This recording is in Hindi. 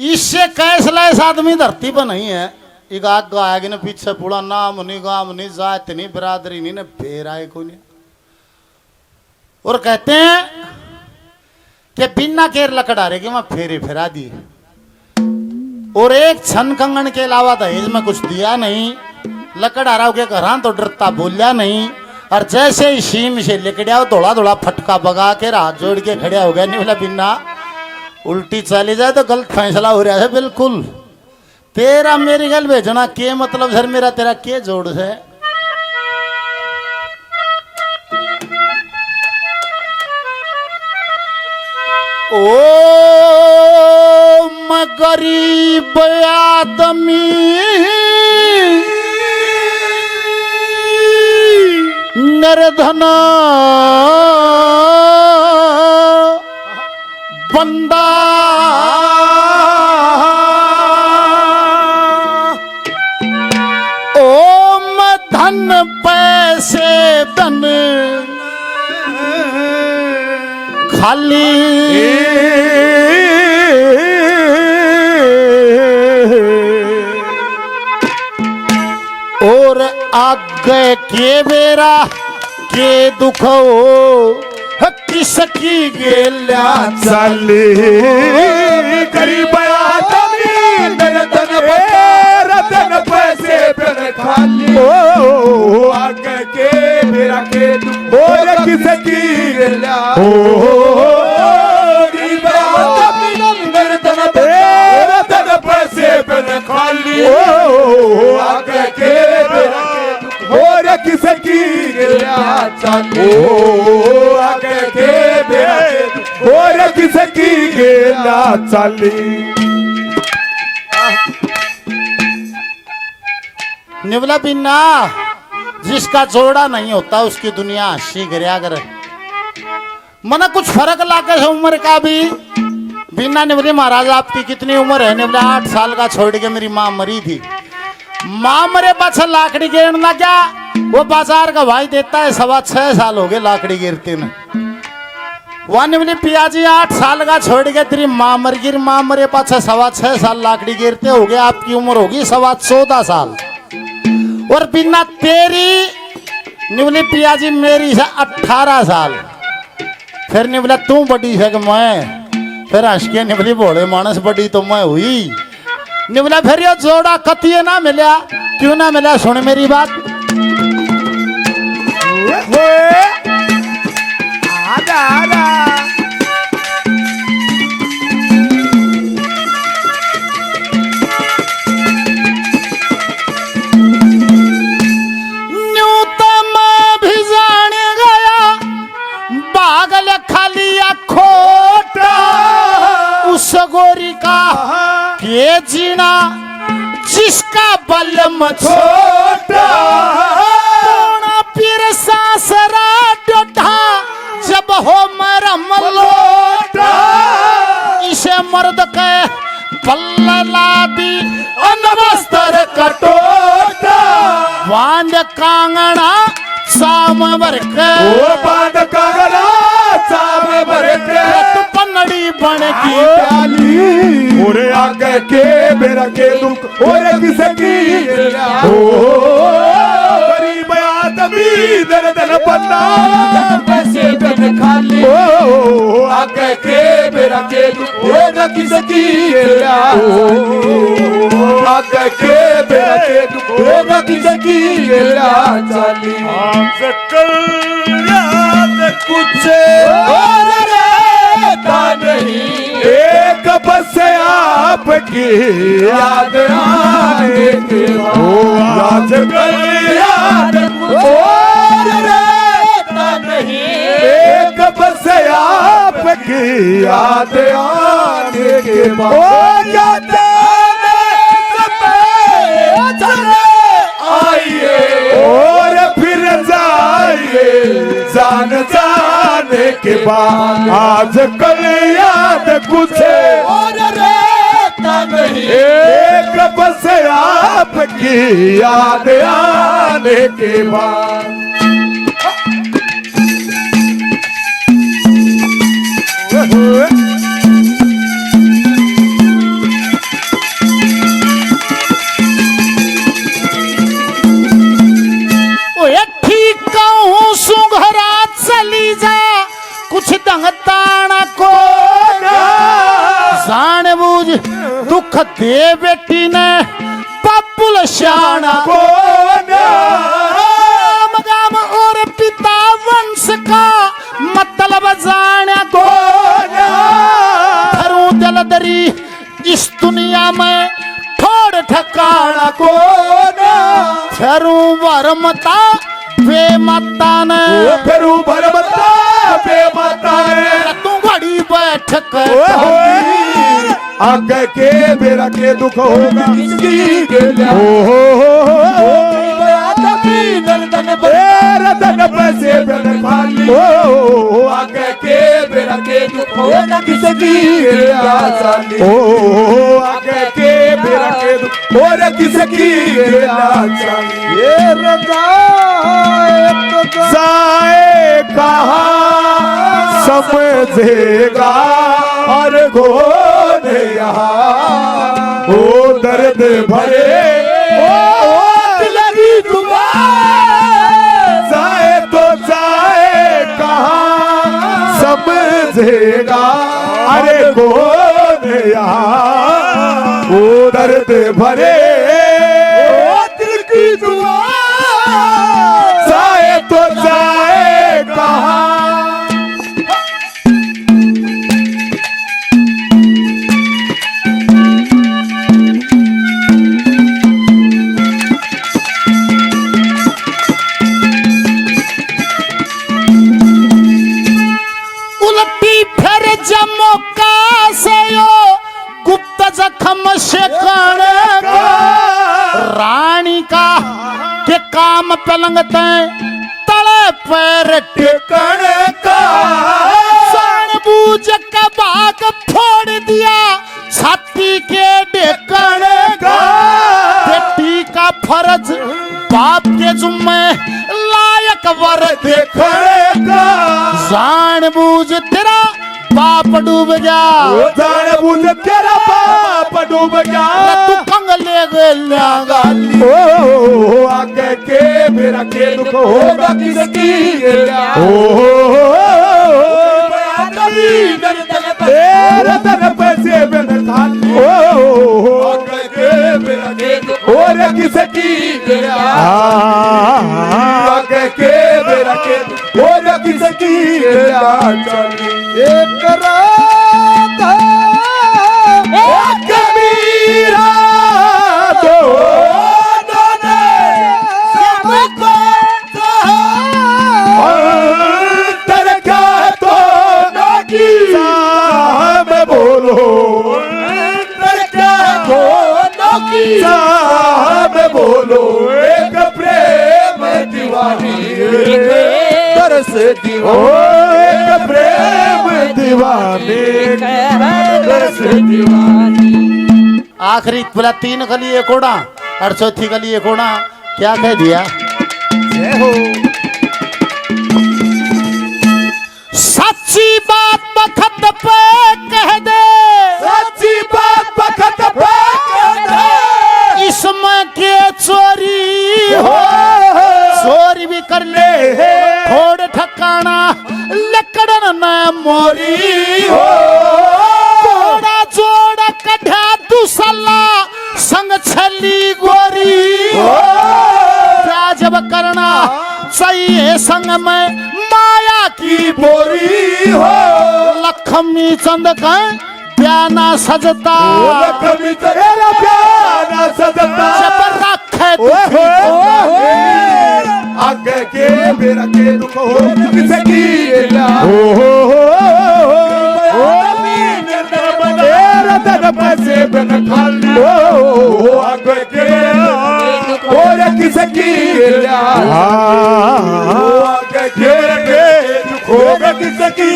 इससे कैसला इस आदमी धरती पर नहीं है। एक आग आगे ने पीछे पूरा नाम नहीं गाम नहीं जात नहीं बिरादरी नहीं ने फेर आए कोई नहीं। और कहते हैं कि बिना केर लकड़ारे के मैं फेरे फिरा दी और एक छन कंगन के अलावा दहेज में कुछ दिया नहीं। लकड़ारा के घर तो डरता बोलिया नहीं और जैसे ही सीम से लिकड़िया थोड़ा थोड़ा फटका बगा के हाथ जोड़ के खड़िया हो गया। नहीं बोला बिना उल्टी चली जाए तो गलत फैसला हो रहा है बिल्कुल। तेरा मेरी गल भेजना के मतलब सर मेरा तेरा के जोड़ है। ओ मैं गरीब आदमी निर्धन बंदा ओ मैं धन पैसे धन खाली और आगे के बेरा के दुख हो किसकी गेल्या चली गरीब आदमी निर्धन रतन पैसे पर खाली ओ आगे के मेरा के और किसकी गेल्या हो गरीब आदमी निर्धन रतन पैसे पर खाली ओ आगे के मेरा और किसकी गेल्या चली ओ आगे के मेरा और किसकी गेल्या चली। निवला बिन्ना जिसका जोड़ा नहीं होता उसकी दुनिया हंसी गिरिया करे। मना कुछ फर्क लाके है उम्र का भी। बिन्ना निवली महाराज आपकी कितनी उम्र है? निवला 8 साल का छोड़ के मेरी माँ मरी थी। माँ मरे पाछे लाकड़ी गिरना क्या वो बाजार का भाई देता है 6.25 साल हो गए लाकड़ी गिरते में। वह निवली पियाजी 8 साल का छोड़ के तेरी माँ मर गिर माँ मरे पाछे 6.25 साल लाकड़ी गिरते हो गए। आपकी उम्र होगी 14.25 साल। और बिना तेरी निवली पियाजी मेरी से 18 साल। फिर निवला तू बड़ी है कि मैं? फिर हंस के निवली भोले मानस बड़ी तो मैं हुई। निवला फिर ये जोड़ा कतिये ना मिला। क्यों ना मिला सुन मेरी बात। आजा आजा न्यूतम भी जान गया बागल खाली खोटा उस गोरी का के जीना जिसका बलम छोटा पीर सासरा डोढ़ा जब हो मरम लोटा इसे मर्द के बल्ला दी अनवस्तर कटोटा बांध कांगड़ा साम भर के ओ बांध कांगड़ा साम भर के पन्नड़ी बन की डाली और आगे के मेरा के दुख और किसकी हो गरीब आदमी दर्दन बन्ना पैसे बन खाली ओ आगे के मेरा के दुख और किसकी हो आगे के मेरा के दुख और किसकी चली कल याद कुछ और रहता नहीं एक बस आपकी याद आने के बाद कल याद और रहता नहीं एक बस आपकी याद आने के बाद आइए और फिर जाइए जान जाने के बाद आज कल याद कुछ और रहता नहीं एक बस आपकी याद आने के बाद बूझ दुख दे बेटी ने बापुल श्याणा को गाम और पिता वंश का मतलब जाना को धरू जलदरी इस दुनिया में ठोड़ ठकाना को धरू वरमता वे माता ने फिर भरमता पे माता ने तू घड़ी बैठ कर आगे के मेरा के दुख होगा किसकी गिला रतन पैसे बन खाली आगे के मेरा के दुख होगा किसकी गिला चाली आगे के मेरा के दुख और किसकी गिला चाली ये रजा जाए कहा समझेगा और कौन यहाँ ओ दर्द भरे ओ दिल की दुआ जाए तो जाए कहाँ समझेगा अरे कौन यहाँ ओ दर्द भरे ओ दिल की दुआ जाए तो जाए कहाँ मौका से यो गुप्त जख्म शेखण का रानी का के काम पलंगते तले पैर टेकण का जानबूझ के बाग फोड़ दिया छाती के ढेकण का बेटी का फर्ज बाप के जुम्मे लायक वर देखण का जानबूझ तेरा बाप डूब गया जानबूझ तेरा बाप डूब गया तू कंगले गया गाली आगे के मेरा के दुख होगा किसकी तेरा तन पैसे में खाली आगे के मेरा के दुख और किसकी आगे के मेरा के और किसकी एक रात एक कबीरा दोनों ने सबको अंतर का दोनों की साम बोलो अंतर का दोनों की साम बोलो एक प्रेम दीवानी तरस दीवानी प्रेम दीवानी तरस दीवानी आखिरी बोला 3 गली एक ओड़ा और चौथी गली एक ओड़ा क्या कह दिया जय हो सच्ची बात बखत पे कह दे सच्ची बात बखत पे कह दे इसमें के चोरी हो चोरी भी कर ले थोड़ ठकाना लकड़न न मोरी हो जोड़ा जोड़ा कढ़ा दूसला संग छली गोरी हो जब करना चाहिए संग में माया की बोरी हो लक्ष्मी चंद का प्याना सजता लक्ष्मी तेरा प्याना सजता जब रखे आगे के मेरा के दुख हो किसकी तेरा तन पैसे बन खाली आगे के और किसकी आगे के दुख हो किसकी